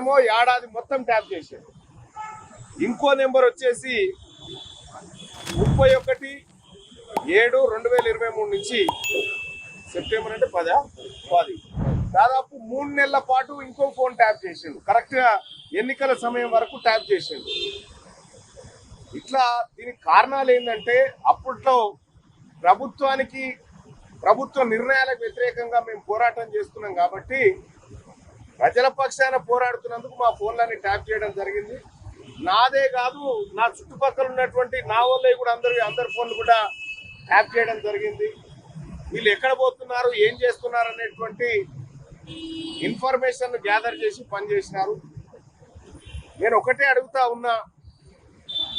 ఇతనేమో ఏడాది మొత్తం ట్యాప్ చేశాడు. ఇంకో నెంబర్ వచ్చేసి 31/7/2023 నుంచి సెప్టెంబర్ అంటే 10 దాదాపు 3 నెలల పాటు ఇంకో ఫోన్ ట్యాప్ చేసిండు. కరెక్ట్ గా ఎన్నికల సమయం వరకు ట్యాప్ చేసిండు. ఇట్లా దీనికి కారణాలు ఏంటంటే అప్పట్లో ప్రభుత్వ నిర్ణయాలకు వ్యతిరేకంగా మేము పోరాటం చేస్తున్నాం కాబట్టి ప్రజల పక్షాన పోరాడుతున్నందుకు మా ఫోన్లని ట్యాప్ చేయడం జరిగింది. నాదే కాదు, నా చుట్టుపక్కల ఉన్నటువంటి నా వాళ్ళే కూడా అందరి ఫోన్లు కూడా ట్యాప్ చేయడం జరిగింది. వీళ్ళు ఎక్కడ పోతున్నారు, ఏం చేస్తున్నారు అనేటువంటి ఇన్ఫర్మేషన్ గ్యాదర్ చేసి పనిచేసినారు. నేను ఒకటే అడుగుతా ఉన్నా,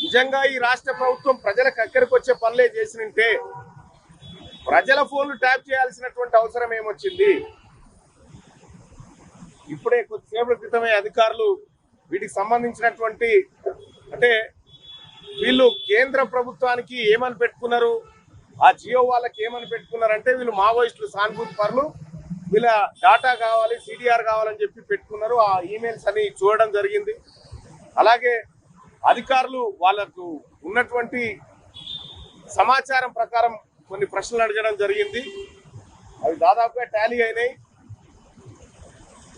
నిజంగా ఈ రాష్ట్ర ప్రభుత్వం ప్రజలకు ఎక్కడికి వచ్చే పనులే చేసినంటే ప్రజల ఫోన్లు ట్యాప్ చేయాల్సినటువంటి అవసరం ఏమొచ్చింది? ఇప్పుడే కొద్దిసేపటి క్రితమే అధికారులు వీటికి సంబంధించినటువంటి అంటే వీళ్ళు కేంద్ర ప్రభుత్వానికి ఏమని పెట్టుకున్నారు, ఆ జియో వాళ్ళకి ఏమని పెట్టుకున్నారంటే వీళ్ళు మావోయిస్టులు, సానుభూతి పరులు, వీళ్ళ డాటా కావాలి, సిడిఆర్ కావాలని చెప్పి పెట్టుకున్నారు. ఆ ఈమెయిల్స్ అని చూడడం జరిగింది. అలాగే అధికారులు వాళ్ళకు ఉన్నటువంటి సమాచారం ప్రకారం కొన్ని ప్రశ్నలు అడగడం జరిగింది. అవి దాదాపుగా టాలీ అయినాయి.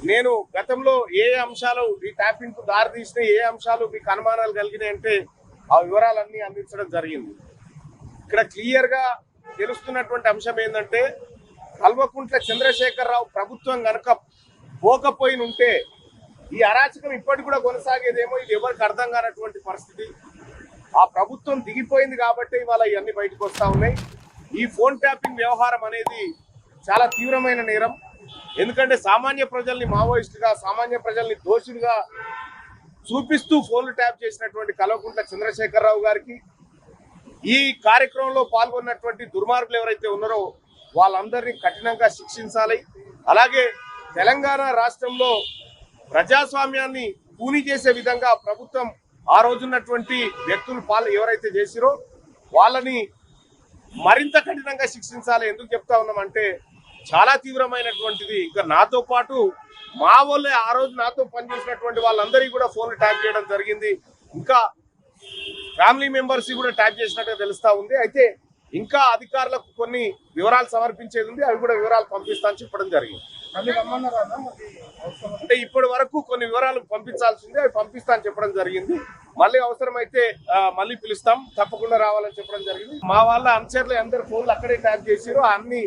నేను గతంలో ఏ అంశాలు ఈ ట్యాపింగ్ కు దారి తీసిన, ఏ అంశాలు మీకు అనుమానాలు కలిగినాయి అంటే ఆ వివరాలన్నీ అందించడం జరిగింది. ఇక్కడ క్లియర్ గా తెలుస్తున్నటువంటి అంశం ఏంటంటే కల్వకుంట్ల చంద్రశేఖరరావు ప్రభుత్వం కనుక పోకపోయి ఉంటే ఈ అరాచకం ఇప్పటికి కూడా కొనసాగేదేమో. ఇది ఎవరికి అర్థం కానటువంటి పరిస్థితి. ఆ ప్రభుత్వం దిగిపోయింది కాబట్టి ఇవాళ ఇవన్నీ బయటకు వస్తా ఉన్నాయి. ఈ ఫోన్ ట్యాపింగ్ వ్యవహారం అనేది చాలా తీవ్రమైన నేరం. ఎందుకంటే సామాన్య ప్రజల్ని మావోయిస్టుగా, సామాన్య ప్రజల్ని దోషులుగా చూపిస్తూ ఫోన్లు ట్యాప్ చేసినటువంటి కల్వకుంట్ల చంద్రశేఖరరావు గారికి, ఈ కార్యక్రమంలో పాల్గొన్నటువంటి దుర్మార్గులు ఎవరైతే ఉన్నారో వాళ్ళందరినీ కఠినంగా శిక్షించాలి. అలాగే తెలంగాణ రాష్ట్రంలో ప్రజాస్వామ్యాన్ని కూని చేసే విధంగా ప్రభుత్వం ఆ రోజున్నటువంటి వ్యక్తులు ఎవరైతే చేసిరో వాళ్ళని మరింత కఠినంగా శిక్షించాలి. ఎందుకు చెప్తా ఉన్నామంటే చాలా తీవ్రమైనటువంటిది. ఇంకా నాతో పాటు మా వాళ్ళే ఆ రోజు నాతో పనిచేసినటువంటి వాళ్ళందరికీ కూడా ఫోన్లు ట్యాప్ చేయడం జరిగింది. ఇంకా ఫ్యామిలీ మెంబర్స్ కూడా ట్యాప్ చేసినట్టుగా తెలుస్తా ఉంది. అయితే ఇంకా అధికారులకు కొన్ని వివరాలు సమర్పించేది ఉంది. అవి కూడా వివరాలు పంపిస్తామని చెప్పడం జరిగింది. అంటే ఇప్పటి వరకు కొన్ని వివరాలు పంపించాల్సింది, అవి పంపిస్తామని చెప్పడం జరిగింది. మళ్ళీ అవసరమైతే మళ్ళీ పిలుస్తాం, తప్పకుండా రావాలని చెప్పడం జరిగింది. మా వాళ్ళ అనుచరులు అందరు ఫోన్లు అక్కడే ట్యాప్ చేసారు. అన్ని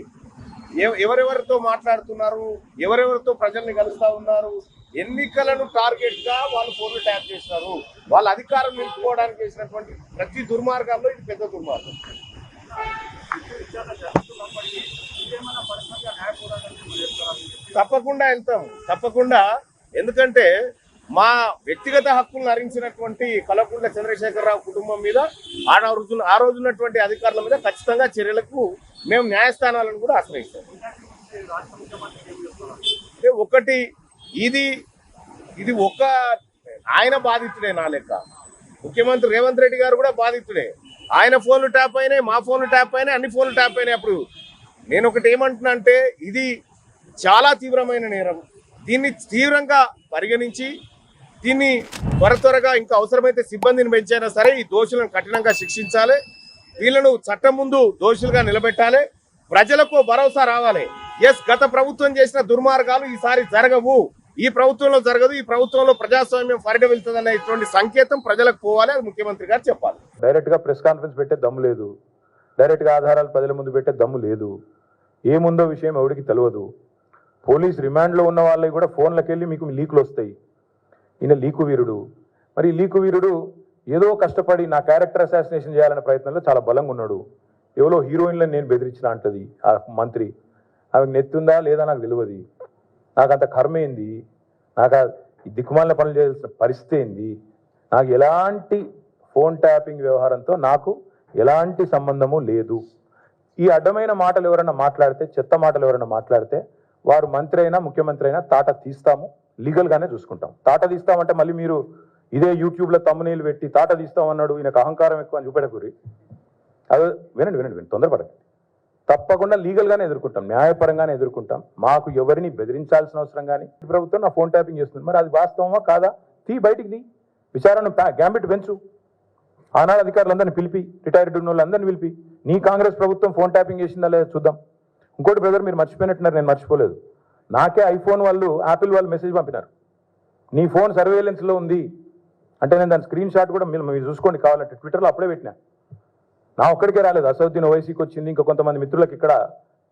ఎవరెవరితో మాట్లాడుతున్నారు, ఎవరెవరితో ప్రజల్ని కలుస్తా ఉన్నారు, ఎన్నికలను టార్గెట్ గా వాళ్ళు ఫోన్లు ట్యాప్ చేస్తారు. వాళ్ళ అధికారం నిలుపుకోవడానికి చేసినటువంటి ప్రతి దుర్మార్గాల్లో ఇది పెద్ద దుర్మార్గం. తప్పకుండా వెళ్తాం, తప్పకుండా. ఎందుకంటే మా వ్యక్తిగత హక్కులను హరించినటువంటి కల్వకుంట్ల చంద్రశేఖరరావు కుటుంబం మీద ఆ రోజున్నటువంటి అధికారుల మీద ఖచ్చితంగా చర్యలకు మేము న్యాయస్థానాలను కూడా ఆశ్రయిస్తాం. ఒకటి ఇది ఒక ఆయన బాధితుడే, నా లెక్క ముఖ్యమంత్రి రేవంత్ రెడ్డి గారు కూడా బాధితుడే. ఆయన ఫోన్లు ట్యాప్ అయినాయి, మా ఫోన్లు ట్యాప్ అయినాయి, అన్ని ఫోన్లు ట్యాప్ అయినాయి. అప్పుడు నేను ఒకటి ఏమంటున్నా అంటే ఇది చాలా తీవ్రమైన నేరం. దీన్ని తీవ్రంగా పరిగణించి దీన్ని త్వరగా ఇంకా అవసరమైతే సిబ్బందిని పెంచైనా సరే ఈ దోషులను కఠినంగా శిక్షించాలి. వీళ్ళను చట్టం ముందు దోషులుగా నిలబెట్టాలి. ప్రజలకు భరోసా రావాలి. గత ప్రభుత్వం చేసిన దుర్మార్గాలు ఈసారి జరగవు, ఈ ప్రభుత్వంలో జరగదు, ఈ ప్రభుత్వంలో ప్రజాస్వామ్యం పరిడవిల్తుంది అనేటువంటి సంకేతం ప్రజలకు పోవాలి. అది ముఖ్యమంత్రి గారు చెప్పాలి. డైరెక్ట్ గా ప్రెస్ కాన్ఫరెన్స్ పెట్టే దమ్ము లేదు, డైరెక్ట్ గా ఆధారాలు ప్రజల ముందు పెట్టే దమ్ము లేదు. ఏముందో విషయం ఎవరికి తెలియదు. పోలీస్ రిమాండ్ లో ఉన్న వాళ్ళకి కూడా ఫోన్లకు వెళ్ళి మీకు లీకులు వస్తాయి. ఈయన లీకు వీరుడు. మరి ఈ లీకు వీరుడు ఏదో కష్టపడి నా క్యారెక్టర్ అసాసినేషన్ చేయాలనే ప్రయత్నంలో చాలా బలంగా ఉన్నాడు. ఎవరో హీరోయిన్లను నేను బెదిరించిన అంటది ఆ మంత్రి. ఆమెకు నెత్తుందా లేదా నాకు తెలియదు. నాకు అంత కర్మ ఏంది, నాకు ఈ దిక్కుమాలిన పనులు చేయాల్సిన పరిస్థితి ఏంది, నాకు ఎలాంటి ఫోన్ ట్యాపింగ్ వ్యవహారంతో నాకు ఎలాంటి సంబంధము లేదు. ఈ అడ్డమైన మాటలు ఎవరైనా మాట్లాడితే, చెత్త మాటలు ఎవరైనా మాట్లాడితే వారు మంత్రి అయినా ముఖ్యమంత్రి అయినా తాట తీస్తాము, లీగల్గానే చూసుకుంటాం. తాట తీస్తామంటే మళ్ళీ మీరు ఇదే యూట్యూబ్లో తమ్మునీళ్ళు పెట్టి తాట తీస్తామన్నాడు, ఈయనకు అహంకారం ఎక్కువ అని చూపెట్టకూరి. అది వినండి, తొందరపడకండి. తప్పకుండా లీగల్గానే ఎదుర్కొంటాం, న్యాయపరంగానే ఎదుర్కొంటాం. మాకు ఎవరిని బెదిరించాల్సిన అవసరం కానీ ప్రభుత్వం నా ఫోన్ ట్యాపింగ్ చేస్తుంది, మరి అది వాస్తవమా కాదా తీ బయటికి తీ, విచారణ గ్యాంబిట్ పెంచు, ఆనాడు అధికారులందరినీ పిలిపి, రిటైర్డ్ ఉన్న వాళ్ళందరినీ పిలిపి, నీ కాంగ్రెస్ ప్రభుత్వం ఫోన్ ట్యాపింగ్ చేసిందా లేదా చూద్దాం. ఇంకోటి బ్రదర్, మీరు మర్చిపోయినట్టున్నారు, నేను మర్చిపోలేదు. నాకే ఐఫోన్ వాళ్ళు, యాపిల్ వాళ్ళు మెసేజ్ పంపినారు, నీ ఫోన్ సర్వేలెన్స్లో ఉంది అంటే. నేను దాని స్క్రీన్ షాట్ కూడా మీరు చూసుకోండి కావాలంటే, ట్విట్టర్లో అప్పుడే పెట్టినా. నా ఒక్కడికే రాలేదు, అసౌద్దీన్ ఓవైసీకి వచ్చింది, ఇంకా కొంతమంది మిత్రులకు ఇక్కడ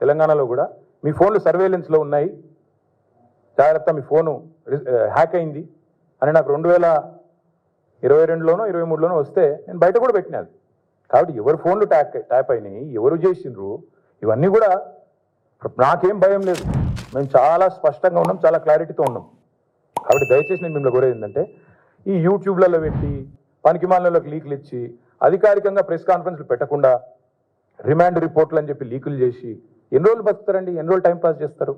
తెలంగాణలో కూడా, మీ ఫోన్లు సర్వేలెన్స్లో ఉన్నాయి, జాగ్రత్త, మీ ఫోను హ్యాక్ అయింది అని నాకు 2022లోనో 2023లోనో వస్తే నేను బయట కూడా పెట్టినది. కాబట్టి ఎవరు ఫోన్లు ట్యాప్ అయినాయి, ఎవరు చేసిండ్రు, ఇవన్నీ కూడా నాకేం భయం లేదు. మేము చాలా స్పష్టంగా ఉన్నాం, చాలా క్లారిటీతో ఉన్నాం. కాబట్టి దయచేసి నేను మిమ్మల్ని కోరేది ఏంటంటే, ఈ యూట్యూబ్లలో పెట్టి పనికిమాలకు లీకులు ఇచ్చి అధికారికంగా ప్రెస్ కాన్ఫరెన్స్లు పెట్టకుండా రిమాండ్ రిపోర్ట్లు అని చెప్పి లీకులు చేసి ఎన్ని రోజులు బతుకుతారండి, ఎన్ని రోజులు టైం పాస్ చేస్తారు?